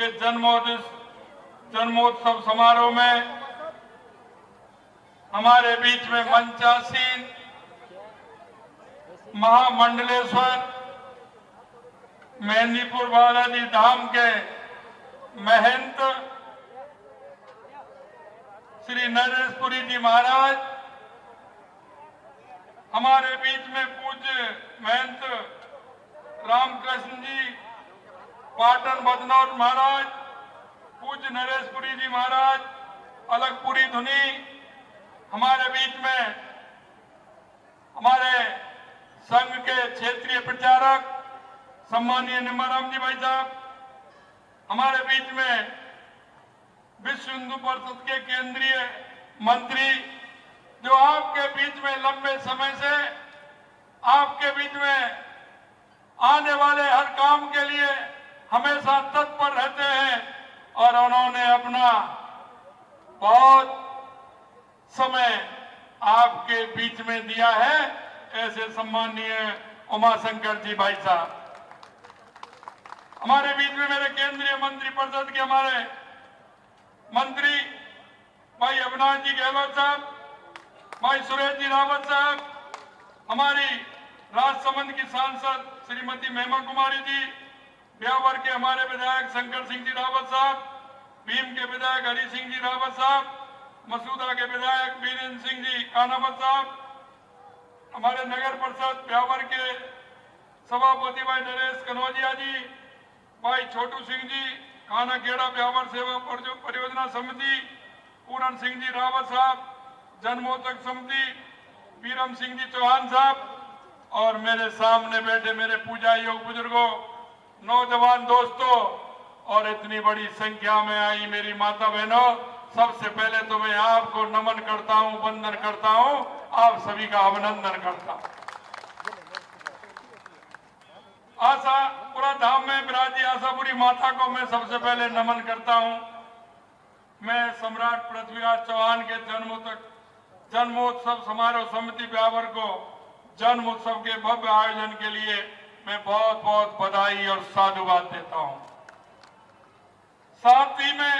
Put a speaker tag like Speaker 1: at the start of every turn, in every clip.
Speaker 1: के जन्मोत्सव समारोह में हमारे बीच में मंचासीन महामंडलेश्वर मेहंदीपुर बालाजी धाम के महंत श्री नरेशपुरी जी महाराज, हमारे बीच में पूज्य महंत रामकृष्ण जी पाटन बदनौर महाराज, पूज्य नरेशपुरी जी महाराज अलगपुरी धुनी, हमारे बीच में हमारे संघ के क्षेत्रीय प्रचारक सम्मानीय निम्बाराम जी भाई साहब, हमारे बीच में विश्व हिंदू परिषद के केंद्रीय मंत्री जो आपके बीच में लंबे समय से आपके बीच में आने वाले हर काम के लिए हमेशा तत्पर रहते हैं और उन्होंने अपना बहुत समय आपके बीच में दिया है, ऐसे सम्मानीय उमाशंकर जी भाई साहब। हमारे बीच में मेरे केंद्रीय मंत्री परिषद के हमारे मंत्री भाई अविनाश जी गहलोत साहब, भाई सुरेश जी रावत साहब, हमारी राजसमंद की सांसद श्रीमती महिमा कुमारी जी, ब्यावर के हमारे विधायक शंकर सिंह जी रावत साहब, भीम के विधायक हरि सिंह जी रावत साहब, मसूदा के विधायक वीरेंद्र सिंह जी कानावत साहब, हमारे नगर परिषद ब्यावर के सभापति भाई नरेश कनौजिया जी, भाई छोटू सिंह जी खाना खेड़ा ब्यावर सेवा परियोजना समिति, पूरन सिंह जी रावत साहब, जन्मोत्सव समिति वीरम सिंह जी चौहान साहब, और मेरे सामने बैठे मेरे पूजा योग बुजुर्गों, नौजवान दोस्तों और इतनी बड़ी संख्या में आई मेरी माता बहनों, सबसे पहले तो मैं आपको नमन करता हूं, वंदन करता हूं, आप सभी का अभिनंदन करता हूं। आशापुरा धाम में विराजी आशापुरी माता को मैं सबसे पहले नमन करता हूं। मैं सम्राट पृथ्वीराज चौहान के जन्मोत्सव समारोह समिति ब्यावर को जन्म उत्सव के भव्य आयोजन के लिए मैं बहुत बहुत बधाई और साधुवाद देता हूं। साथ ही मैं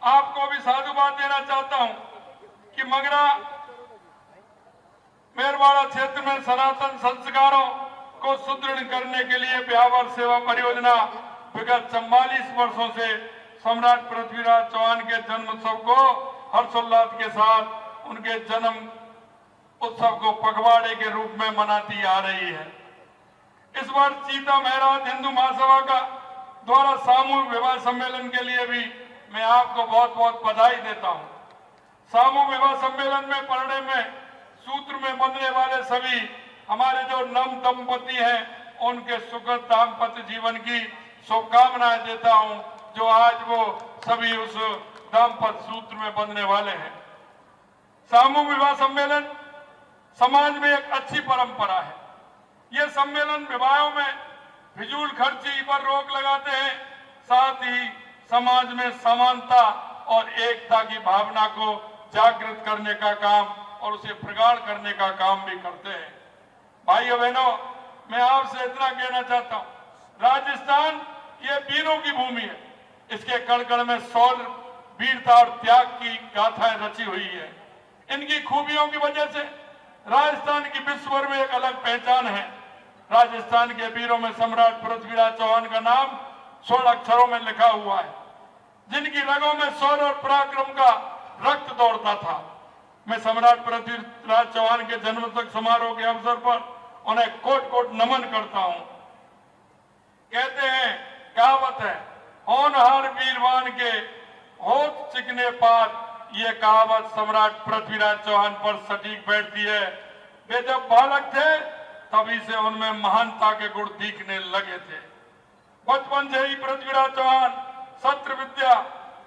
Speaker 1: आपको भी साधुवाद देना चाहता हूं कि मगरा मेरवाड़ा क्षेत्र में सनातन संस्कारों को सुदृढ़ करने के लिए ब्यावर सेवा परियोजना विगत 44 वर्षों से सम्राट पृथ्वीराज चौहान के जन्म उत्सव को हर्षोल्लास के साथ उनके जन्म उत्सव को पखवाड़े के रूप में मनाती आ रही है। इस वर्ष सीता महराज हिंदू महासभा का द्वारा सामूहिक विवाह सम्मेलन के लिए भी मैं आपको बहुत बहुत बधाई देता हूं। सामूहिक विवाह सम्मेलन में पढ़ने में सूत्र में बंधने वाले सभी हमारे जो नव दंपति हैं उनके सुखद दाम्पत्य जीवन की शुभकामनाएं देता हूं, जो आज वो सभी उस दाम्पत्य सूत्र में बंधने वाले हैं। सामूहिक विवाह सम्मेलन समाज में एक अच्छी परंपरा है। ये सम्मेलन विवाहों में फिजूल खर्ची पर रोक लगाते हैं, साथ ही समाज में समानता और एकता की भावना को जागृत करने का काम और उसे प्रगाढ़ करने का काम भी करते हैं। भाइयों बहनों, मैं आपसे इतना कहना चाहता हूं, राजस्थान ये वीरों की भूमि है। इसके कण कण में शौर्य, वीरता और त्याग की गाथाएं रची हुई है। इनकी खूबियों की वजह से राजस्थान की विश्व भर में एक अलग पहचान है। राजस्थान के वीरों में सम्राट पृथ्वीराज चौहान का नाम 16 अक्षरों में लिखा हुआ है, जिनकी रगों में शौर्य और पराक्रम का रक्त दौड़ता था। मैं सम्राट पृथ्वीराज चौहान के जन्मोत्सव समारोह के अवसर पर उन्हें कोट कोट नमन करता हूं। कहते हैं, कहावत है, होनहार वीरवान के होठ चिकने पात। ये कहावत सम्राट पृथ्वीराज चौहान पर सटीक बैठती है। वे जब बालक थे तभी से उनमें महानता के गुण दिखने लगे थे। बचपन से ही पृथ्वीराज चौहान शस्त्र विद्या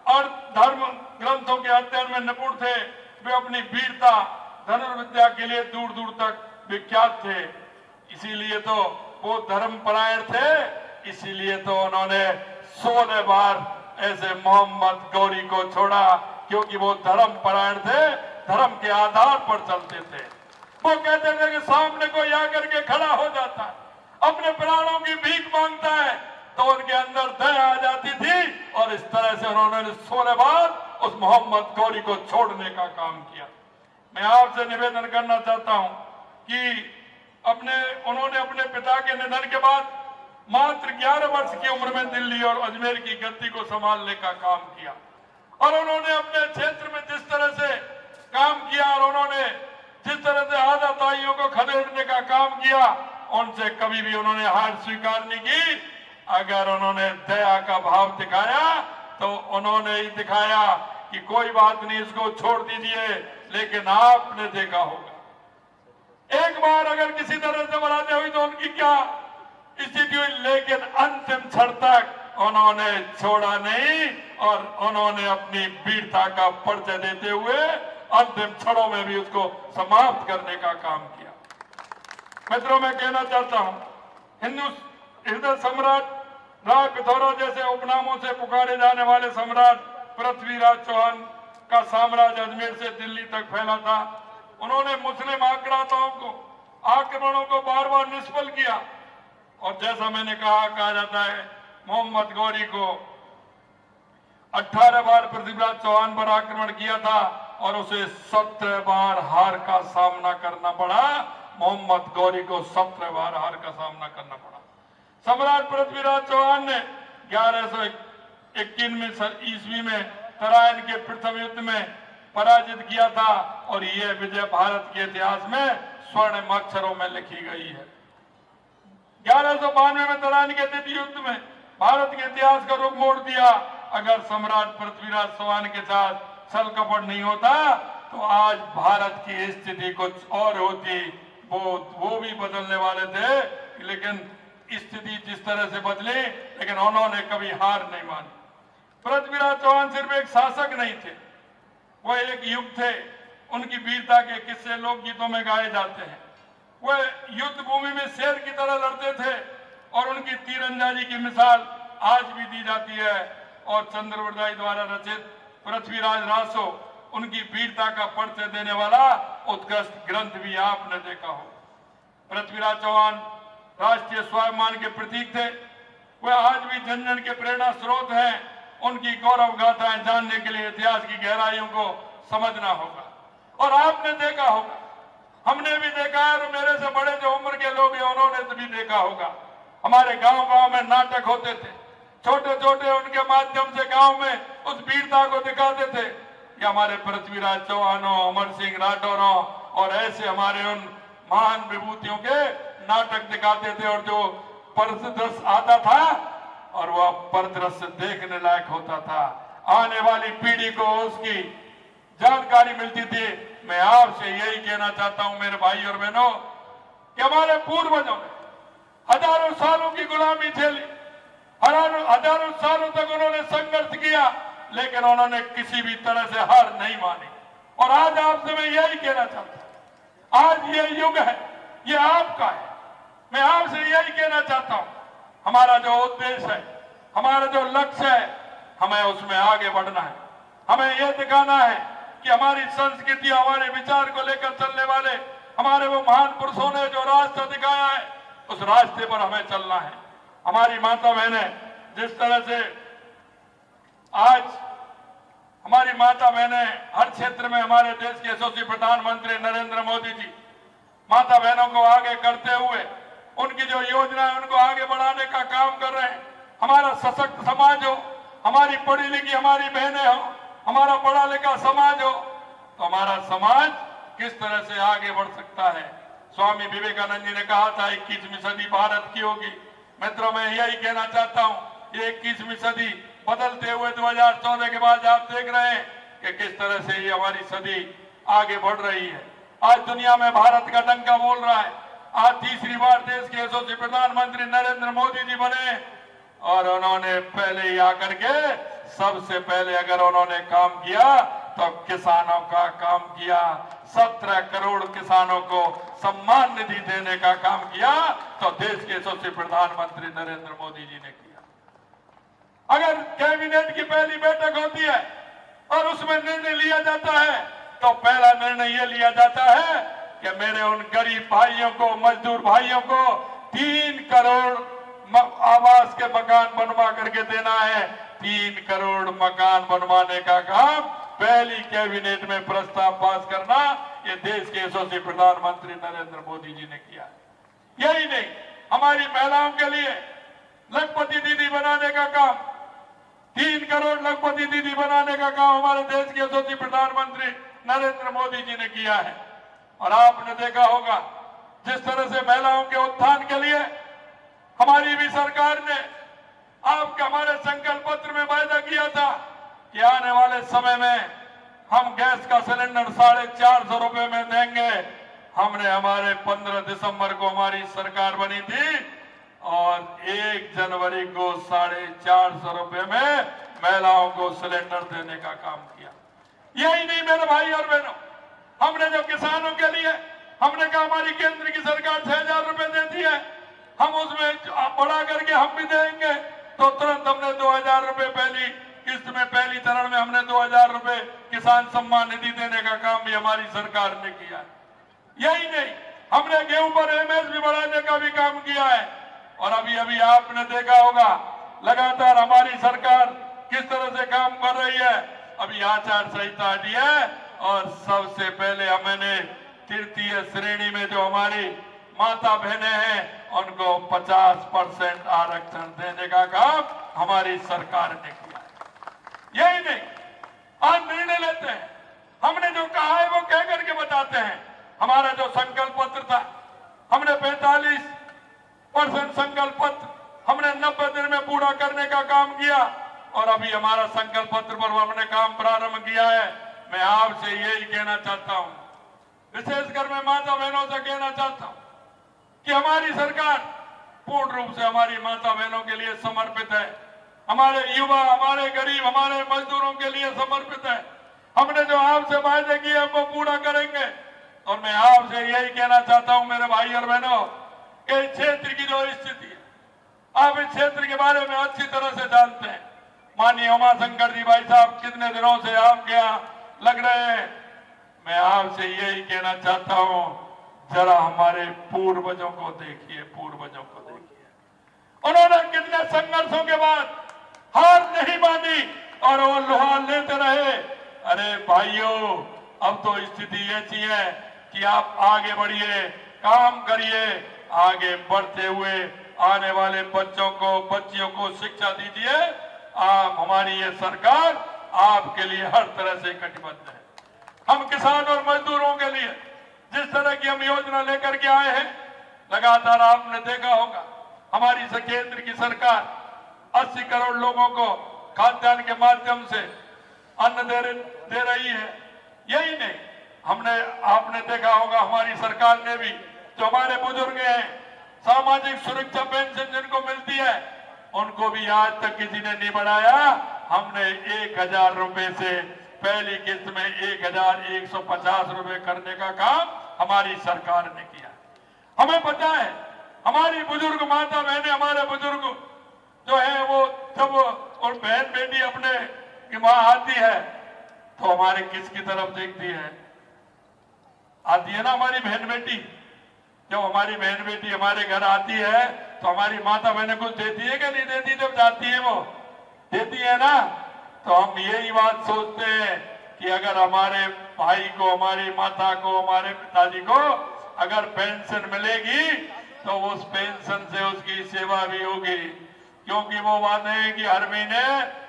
Speaker 1: और धर्म ग्रंथों के अध्ययन में निपुण थे। वे अपनी वीरता धनुर्विद्या के लिए दूर दूर तक विख्यात थे। इसीलिए तो वो धर्मपरायण थे, इसीलिए तो उन्होंने 16 बार ऐसे मोहम्मद गौरी को छोड़ा, क्योंकि वो धर्मपरायण थे, धर्म के आधार पर चलते थे। वो कहते थे कि सामने कोई आकर के खड़ा हो जाता है, अपने प्राणों की भीख मांगता है, तो उनके अंदर दया आ जाती थी और इस तरह से उन्होंने 16 बार उस मोहम्मद गौरी को छोड़ने का काम किया। मैं आपसे निवेदन करना चाहता हूं कि उन्होंने अपने पिता के निधन के बाद मात्र 11 वर्ष की उम्र में दिल्ली और अजमेर की गद्दी को संभालने का काम किया और उन्होंने अपने क्षेत्र में जिस तरह से काम किया और उन्होंने जिस तरह से आदाताइयों को खदेड़ने का काम किया, उनसे कभी भी उन्होंने हार स्वीकार नहीं की। अगर उन्होंने दया का भाव दिखाया तो उन्होंने ही दिखाया कि कोई बात नहीं, इसको छोड़ दीजिए। लेकिन आपने देखा होगा एक बार अगर किसी तरह से बराते हुई तो उनकी क्या स्थिति हुई, लेकिन अंतिम क्षण तक उन्होंने छोड़ा नहीं और उन्होंने अपनी वीरता का परिचय देते हुए अंतिम क्षणों में भी उसको समाप्त करने का काम किया। मित्रों, मैं कहना चाहता हूं, हिंदू हृदय सम्राट राय पिथौरा जैसे उपनामों से पुकारे जाने वाले सम्राट पृथ्वीराज चौहान का साम्राज्य अजमेर से दिल्ली तक फैला था। उन्होंने मुस्लिम आक्रमणों को बार बार निष्फल किया और जैसा मैंने कहा जाता है मोहम्मद गौरी को 18 बार पृथ्वीराज चौहान पर आक्रमण किया था और उसे 17 बार हार का सामना करना पड़ा। मोहम्मद गौरी को 17 बार हार का सामना करना पड़ा। सम्राट पृथ्वीराज चौहान ने 1121 ईस्वी में तराइन के प्रथम युद्ध में पराजित किया था और यह विजय भारत के इतिहास में स्वर्ण अक्षरों में लिखी गई है। 1192 में तराइन के द्वितीय युद्ध में भारत के इतिहास का रुख मोड़ दिया। अगर सम्राट पृथ्वीराज चौहान के साथ छल कपट नहीं होता तो आज भारत की स्थिति कुछ और होती। वो भी बदलने वाले थे, लेकिन स्थिति जिस तरह से बदली, लेकिन उन्होंने कभी हार नहीं मानी। पृथ्वीराज चौहान सिर्फ एक शासक नहीं थे, वो एक युग थे। उनकी वीरता के किस्से लोकगीतों में गाए जाते हैं। वह युद्ध भूमि में शेर की तरह लड़ते थे और उनकी तीरंदाजी की मिसाल आज भी दी जाती है। और चंद्रवरदाई द्वारा रचित पृथ्वीराज रासो उनकी वीरता का परिचय देने वाला उत्कृष्ट ग्रंथ भी आपने देखा हो। पृथ्वीराज चौहान राष्ट्रीय स्वाभिमान के प्रतीक थे। वह आज भी जन जन के प्रेरणा स्रोत हैं। उनकी गौरव गाथाएं जानने के लिए इतिहास की गहराइयों को समझना होगा। और आपने देखा होगा, हमने भी देखा है और मेरे से बड़े जो उम्र के लोग हैं उन्होंने भी देखा होगा, हमारे गांव-गांव में नाटक होते थे। छोटे छोटे उनके माध्यम से गांव में उस वीरता को दिखाते थे। ये हमारे पृथ्वीराज चौहानों, अमर सिंह राठौरों और ऐसे हमारे उन महान विभूतियों के नाटक दिखाते थे और जो परिदृश्य आता था और वह परिदृश्य देखने लायक होता था। आने वाली पीढ़ी को उसकी जानकारी मिलती थी। मैं आपसे यही कहना चाहता हूं मेरे भाई और बहनों कि हमारे पूर्वजों ने हजारों सालों की गुलामी झेली, हजारों सालों तक उन्होंने संघर्ष किया, लेकिन उन्होंने किसी भी तरह से हार नहीं मानी। और आज आपसे मैं यही कहना चाहता हूं, आज ये युग है, ये आपका है। मैं आपसे यही कहना चाहता हूं, हमारा जो उद्देश्य है, हमारा जो लक्ष्य है, हमें उसमें आगे बढ़ना है। हमें यह दिखाना है कि हमारी संस्कृति, हमारे विचार को लेकर चलने वाले हमारे वो महान पुरुषों ने जो रास्ता दिखाया है, उस रास्ते पर हमें चलना है। हमारी माता बहनें जिस तरह से आज हमारी माता बहनें हर क्षेत्र में हमारे देश के यशस्वी प्रधानमंत्री नरेंद्र मोदी जी माता बहनों को आगे करते हुए उनकी जो योजना है उनको आगे बढ़ाने का काम कर रहे हैं। हमारा सशक्त समाज हो, हमारी पढ़ी लिखी हमारी बहनें हो, हमारा पढ़ा लिखा समाज हो, तो हमारा समाज किस तरह से आगे बढ़ सकता है। स्वामी विवेकानंद जी ने कहा था 21वीं सदी भारत की होगी। मित्रों, मैं यही कहना चाहता हूं, ये 21वीं सदी बदलते हुए 2014 के बाद आप देख रहे हैं कि किस तरह से ये हमारी सदी आगे बढ़ रही है। आज दुनिया में भारत का डंका बोल रहा है। आज तीसरी बार देश के यशस्वी प्रधानमंत्री नरेंद्र मोदी जी बने और उन्होंने पहले ही आकर के सबसे पहले अगर उन्होंने काम किया तो किसानों का काम किया। 17 करोड़ किसानों को सम्मान निधि देने का काम किया तो देश के यशस्वी प्रधानमंत्री नरेंद्र मोदी जी ने किया। अगर कैबिनेट की पहली बैठक होती है और उसमें निर्णय लिया जाता है तो पहला निर्णय यह लिया जाता है कि मेरे उन गरीब भाइयों को, मजदूर भाइयों को 3 करोड़ आवास के मकान बनवा करके देना है। 3 करोड़ मकान बनवाने का काम पहली कैबिनेट में प्रस्ताव पास करना ये देश के यशस्वी प्रधानमंत्री नरेंद्र मोदी जी ने किया। यही नहीं, हमारी महिलाओं के लिए लखपति दीदी बनाने का काम, 3 करोड़ लखपति दीदी बनाने का काम हमारे देश के यशस्वी प्रधानमंत्री नरेंद्र मोदी जी ने किया है। और आपने देखा होगा जिस तरह से महिलाओं के उत्थान के लिए हमारी भी सरकार ने हमारे संकल्प पत्र में वायदा किया था कि आने वाले समय में हम गैस का सिलेंडर 450 रुपए में देंगे। हमने हमारे 15 दिसंबर को हमारी सरकार बनी थी और 1 जनवरी को 450 रुपए में महिलाओं को सिलेंडर देने का काम किया। यही नहीं मेरे भाई और बहनों, हमने जो किसानों के लिए हमने कहा हमारी केंद्र की सरकार 6,000 रुपए देती है, हम उसमें बढ़ा करके हम भी देंगे, तो तुरंत हमने 2,000 रुपए पहली किस्त में, पहली चरण में हमने 2,000 रुपए किसान सम्मान निधि देने का काम भी हमारी सरकार ने किया। यही नहीं, हमने गेहूं पर एमएसपी बढ़ाने का भी काम किया है। और अभी अभी आपने देखा होगा लगातार हमारी सरकार किस तरह से काम कर रही है। अभी आचार संहिता हटी है और सबसे पहले हमने तृतीय श्रेणी में जो हमारी माता बहनें हैं उनको 50% आरक्षण देने का काम हमारी सरकार ने किया है। यही नहीं, आज निर्णय लेते हैं, हमने जो कहा है वो कह करके बताते हैं। हमारा जो संकल्प पत्र था, हमने 45% संकल्प पत्र हमने 90 दिन में पूरा करने का काम किया और अभी हमारा संकल्प पत्र पर हमने काम प्रारंभ किया है। मैं आपसे यही कहना चाहता हूं, विशेषकर मैं माता बहनों से कहना चाहता हूं कि हमारी सरकार पूर्ण रूप से हमारी माता बहनों के लिए समर्पित है, हमारे युवा, हमारे गरीब, हमारे मजदूरों के लिए समर्पित है। हमने जो आपसे वायदे किए हम वो पूरा करेंगे। और मैं आपसे यही कहना चाहता हूं मेरे भाई और बहनों, कि क्षेत्र की जो स्थिति है, आप इस क्षेत्र के बारे में अच्छी तरह से जानते हैं। माननीय उमाशंकर जी भाई साहब कितने दिनों से आपके यहाँ लग रहे हैं। मैं आपसे यही कहना चाहता हूं, जरा हमारे पूर्वजों को देखिए, पूर्वजों को देखिए, उन्होंने कितने संघर्षों के बाद हार नहीं मानी और वो लोहा लेते रहे। अरे भाइयों, अब तो स्थिति ऐसी है कि आप आगे बढ़िए, काम करिए, आगे बढ़ते हुए आने वाले बच्चों को, बच्चियों को शिक्षा दीजिए। आप, हमारी ये सरकार आपके लिए हर तरह से कटिबद्ध है। हम किसान और मजदूरों के लिए जिस तरह की हम योजना लेकर के आए हैं, लगातार आपने देखा होगा हमारी केंद्र की सरकार 80 करोड़ लोगों को खाद्यान्न के माध्यम से अन्न दे रही है। यही नहीं, आपने देखा होगा हमारी सरकार ने भी जो हमारे बुजुर्ग हैं, सामाजिक सुरक्षा पेंशन जिनको मिलती है उनको भी आज तक किसी ने नहीं बढ़ाया। हमने 1,000 रुपए से पहली किस्त में 1,150 रुपए करने का काम हमारी सरकार ने किया। हमें पता है हमारी बुजुर्ग माता बहनें, हमारे बुजुर्ग जो है वो जब और बहन बेटी अपने की मां आती है तो हमारे किसकी तरफ देखती है? आती है ना हमारी बहन बेटी। जब हमारी बहन बेटी हमारे घर आती है तो हमारी माता बहनें कुछ देती है कि नहीं देती? जब जाती है वो देती है ना। तो हम यही बात सोचते हैं कि अगर हमारे भाई को, हमारी माता को, हमारे पिताजी को अगर पेंशन मिलेगी तो उस पेंशन से उसकी सेवा भी होगी, क्योंकि वो वादे हैं कि हर महीने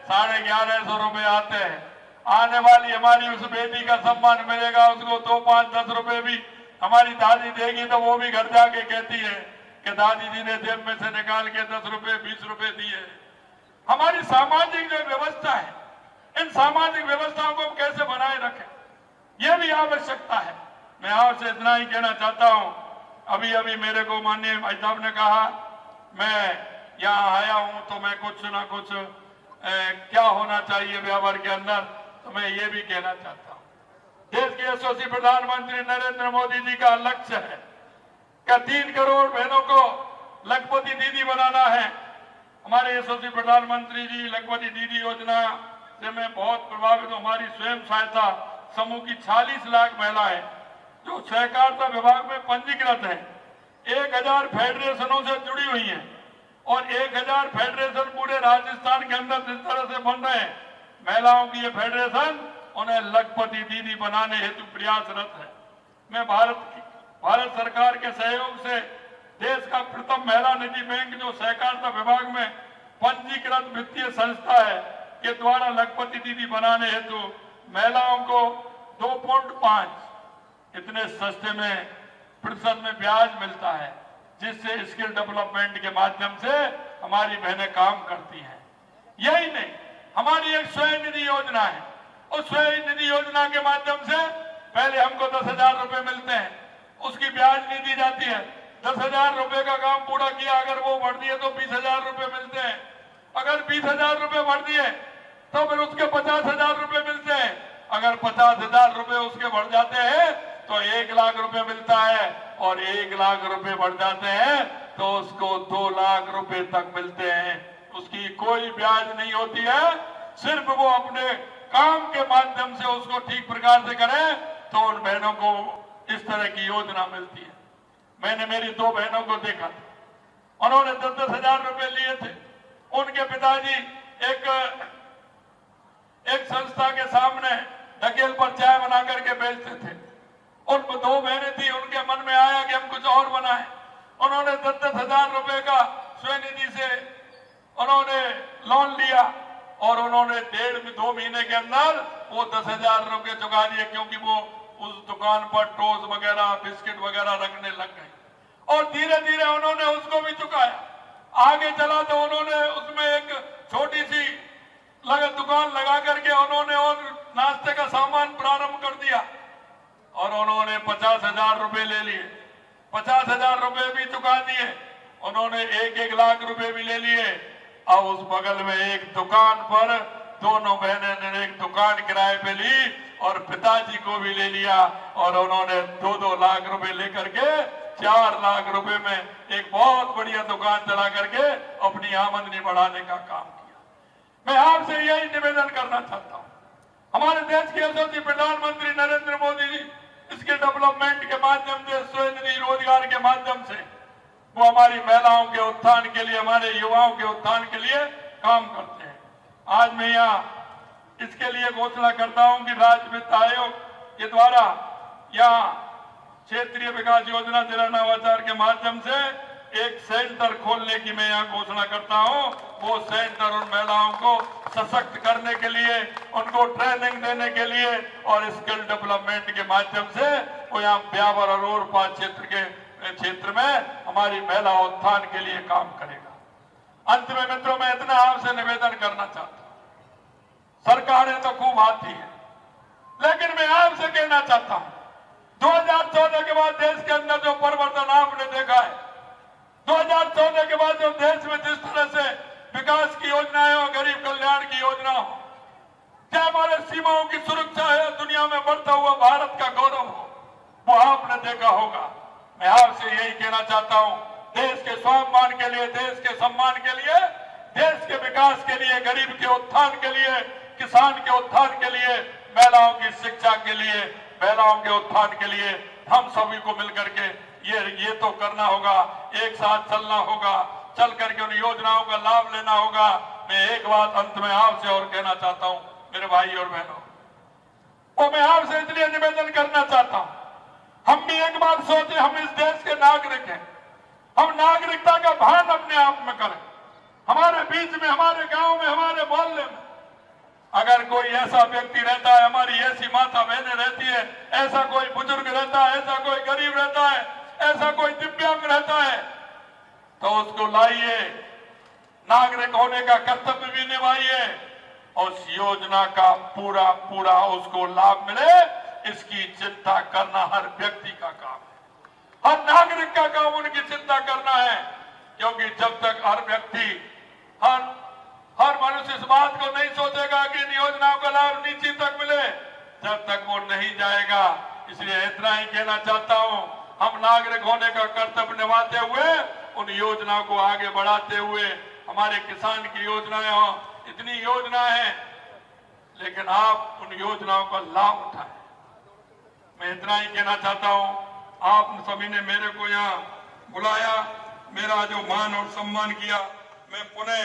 Speaker 1: 1150 रुपए आते हैं। आने वाली हमारी उस बेटी का सम्मान मिलेगा, उसको 2, 5, 10 रुपए भी हमारी दादी देगी तो वो भी घर जाके कहती है कि दादी जी ने जेब में से निकाल के 10 रुपए 20 रुपए दिए। हमारी सामाजिक जो व्यवस्था है, इन सामाजिक व्यवस्थाओं को हम कैसे बनाए रखें, यह भी आवश्यकता है। मैं आपसे इतना ही कहना चाहता हूं, अभी अभी मेरे को माननीय भाई साहब ने कहा मैं यहाँ आया हूं तो मैं कुछ ना कुछ क्या होना चाहिए व्यवहार के अंदर, तो मैं ये भी कहना चाहता हूं, देश के यशस्वी प्रधानमंत्री नरेंद्र मोदी जी का लक्ष्य है कि 3 करोड़ बहनों को लखपति दीदी बनाना है। हमारे यशस्वी प्रधानमंत्री जी लखपति दीदी योजना से मैं बहुत प्रभावित हूं। हमारी स्वयं सहायता समूह की 40 लाख महिलाएं जो सहकारिता विभाग में पंजीकृत हैं, 1000 फेडरेशनों से जुड़ी हुई हैं और 1000 फेडरेशन पूरे राजस्थान के अंदर जिस तरह से बन रहे हैं, महिलाओं की ये फेडरेशन उन्हें लखपति दीदी बनाने हेतु प्रयासरत है। मैं भारत सरकार के सहयोग से देश का प्रथम महिला निधि बैंक जो सहकारिता विभाग में पंजीकृत वित्तीय संस्था है के द्वारा लखपति दीदी बनाने हेतु महिलाओं को 2.5 इतने सस्ते में प्रतिशत में ब्याज मिलता है, जिससे स्किल डेवलपमेंट के माध्यम से हमारी बहनें काम करती हैं। यही नहीं, हमारी एक स्वयं निधि योजना है। उस स्वयं निधि योजना के माध्यम से पहले हमको 10,000 रुपए मिलते हैं, उसकी ब्याज नहीं दी जाती है। 10,000 रुपए का काम पूरा किया, अगर वो बढ़ दिए तो 20,000 रुपए मिलते हैं। अगर 20,000 रुपए बढ़ दिए तो फिर उसके 50,000 रुपए मिलते हैं। अगर 50,000 रुपए उसके बढ़ जाते हैं तो 1 लाख रुपए मिलता है, और 1 लाख रुपए बढ़ जाते हैं तो उसको 2 लाख रुपए तक मिलते हैं। उसकी कोई ब्याज नहीं होती है, सिर्फ वो अपने काम के माध्यम से उसको ठीक प्रकार से करें तो उन बहनों को इस तरह की योजना मिलती है। मैंने मेरी 2 बहनों को देखा था, उन्होंने 10,000 रुपए लिए थे। उनके पिताजी एक संस्था के सामने ढकेल पर चाय बना करके बेचते थे। उन 2 बहनें थी, उनके मन में आया कि हम कुछ और बनाएं। उन्होंने 10,000 रुपए का स्वनिधि से उन्होंने लोन लिया और उन्होंने 1.5-2 महीने के अंदर वो 10,000 रुपए चुका दिए, क्योंकि वो उस दुकान पर टोस्ट वगैरह बिस्किट वगैरह रखने लग गए। और धीरे धीरे उन्होंने उसको भी चुकाया। आगे चला तो उन्होंने उसमें एक छोटी सी दुकान लगा करके उन्होंने और नाश्ते का सामान प्रारंभ कर दिया, और उन्होंने 50,000 रुपए ले लिए। 50,000 रुपए भी चुका दिए। उन्होंने 1-1 लाख रुपए भी ले लिए। अब उस बगल में एक दुकान पर दोनों बहनें ने एक दुकान किराए पे ली और पिताजी को भी ले लिया, और उन्होंने 2-2 लाख रुपए लेकर के 4 लाख रुपए में एक बहुत बढ़िया दुकान चला करके अपनी आमदनी बढ़ाने का काम किया। मैं आपसे यही निवेदन करना चाहता हूं, हमारे देश के यशस्वी प्रधानमंत्री नरेंद्र मोदी जी इसके डेवलपमेंट के माध्यम से, स्वनिधि रोजगार के माध्यम से वो हमारी महिलाओं के उत्थान के लिए, हमारे युवाओं के उत्थान के लिए काम करते हैं। आज मैं यहाँ इसके लिए घोषणा करता हूं कि राज्य वित्त आयोग के द्वारा यहाँ क्षेत्रीय विकास योजना जिला नवाचार के माध्यम से एक सेंटर खोलने की मैं यहाँ घोषणा करता हूँ। वो सेंटर उन महिलाओं को सशक्त करने के लिए, उनको ट्रेनिंग देने के लिए और स्किल डेवलपमेंट के माध्यम से वो यहाँ ब्यावर और ओरपा क्षेत्र में हमारी महिला उत्थान के लिए काम करेगा। अंत में मित्रों, मैं इतना आपसे निवेदन करना चाहता हूँ, सरकारें तो खूब आती है, लेकिन मैं आपसे कहना चाहता हूँ 2014 के बाद देश के अंदर जो परिवर्तन आपने देखा है, 2014 के बाद जो देश में जिस तरह से विकास की योजनाएं हो, गरीब कल्याण की योजना हो, चाहे हमारे सीमाओं की सुरक्षा है, दुनिया में बढ़ता हुआ भारत का गौरव हो, वो आपने देखा होगा। मैं आपसे यही कहना चाहता हूं, देश के स्वाभिमान के लिए, देश के सम्मान के लिए, देश के विकास के लिए, गरीब के उत्थान के लिए, किसान के उत्थान के लिए, महिलाओं की शिक्षा के लिए, महिलाओं के उत्थान के लिए हम सभी को मिलकर के ये तो करना होगा, एक साथ चलना होगा, चल करके उन योजनाओं का लाभ लेना होगा। मैं एक बात अंत में आपसे और कहना चाहता हूं, मेरे भाई और बहनों, और मैं आपसे इसलिए निवेदन करना चाहता हूं, हम भी एक बात सोचें, हम इस देश के नागरिक हैं, हम नागरिकता का भान अपने आप में करें। हमारे बीच में, हमारे गांव में, हमारे मोहल्ले में अगर कोई ऐसा व्यक्ति रहता है, हमारी ऐसी माता बहनें रहती है, ऐसा कोई बुजुर्ग रहता है, ऐसा कोई गरीब रहता है, ऐसा कोई दिव्यांग रहता है, तो उसको लाइए, नागरिक होने का कर्तव्य भी निभाइए, और उस योजना का पूरा उसको लाभ मिले, इसकी चिंता करना हर व्यक्ति का काम है, हर नागरिक का काम उनकी चिंता करना है। क्योंकि जब तक हर व्यक्ति, हर मनुष्य इस बात को नहीं सोचेगा कि इन योजनाओं का लाभ नीचे तक मिले, जब तक वो नहीं जाएगा। इसलिए इतना ही कहना चाहता हूं, हम नागरिक होने का कर्तव्य निभाते हुए, उन योजनाओं को आगे बढ़ाते हुए, हमारे किसान की योजनाएं हो, इतनी योजना है, लेकिन आप उन योजनाओं का लाभ उठाएं। मैं इतना ही कहना चाहता हूं, आप सभी ने मेरे को यहाँ बुलाया, मेरा जो मान और सम्मान किया, मैं पुनः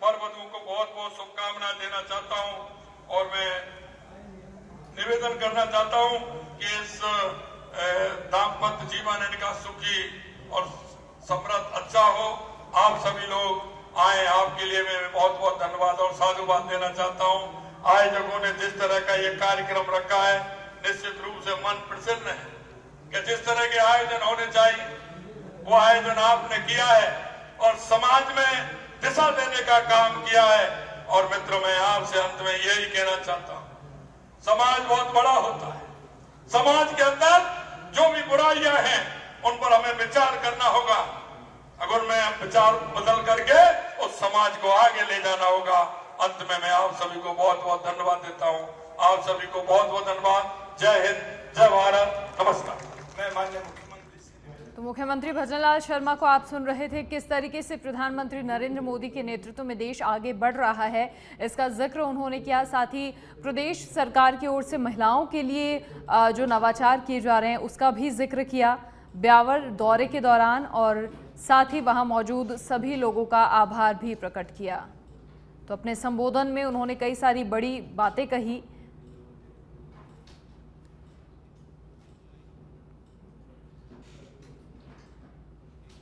Speaker 1: वर वधू को बहुत बहुत शुभकामनाएं देना चाहता हूं और मैं निवेदन करना चाहता हूं कि इस दाम्पत्य जीवन इनका सुखी और समृद्ध अच्छा हो। आप सभी लोग आए, आपके लिए मैं बहुत बहुत धन्यवाद और साधुवाद देना चाहता हूं। आयोजकों ने जिस तरह का ये कार्यक्रम रखा है, निश्चित रूप से मन प्रसन्न है कि जिस तरह के आयोजन होने चाहिए वो आयोजन आपने किया है और समाज में दिशा देने का काम किया है। और मित्रों, मैं आपसे अंत में यही कहना चाहता हूं, समाज बहुत बड़ा होता है। समाज के अंदर जो भी बुराइयां हैं उन पर हमें विचार करना होगा। अगर मैं विचार बदल करके उस समाज को आगे ले जाना होगा। अंत में मैं आप सभी को बहुत बहुत धन्यवाद देता हूं। आप सभी को बहुत बहुत धन्यवाद। जय हिंद, जय भारत, नमस्कार। मैं माननीय
Speaker 2: तो मुख्यमंत्री भजनलाल शर्मा को आप सुन रहे थे। किस तरीके से प्रधानमंत्री नरेंद्र मोदी के नेतृत्व में देश आगे बढ़ रहा है, इसका जिक्र उन्होंने किया। साथ ही प्रदेश सरकार की ओर से महिलाओं के लिए जो नवाचार किए जा रहे हैं उसका भी जिक्र किया ब्यावर दौरे के दौरान, और साथ ही वहां मौजूद सभी लोगों का आभार भी प्रकट किया। तो अपने संबोधन में उन्होंने कई सारी बड़ी बातें कही।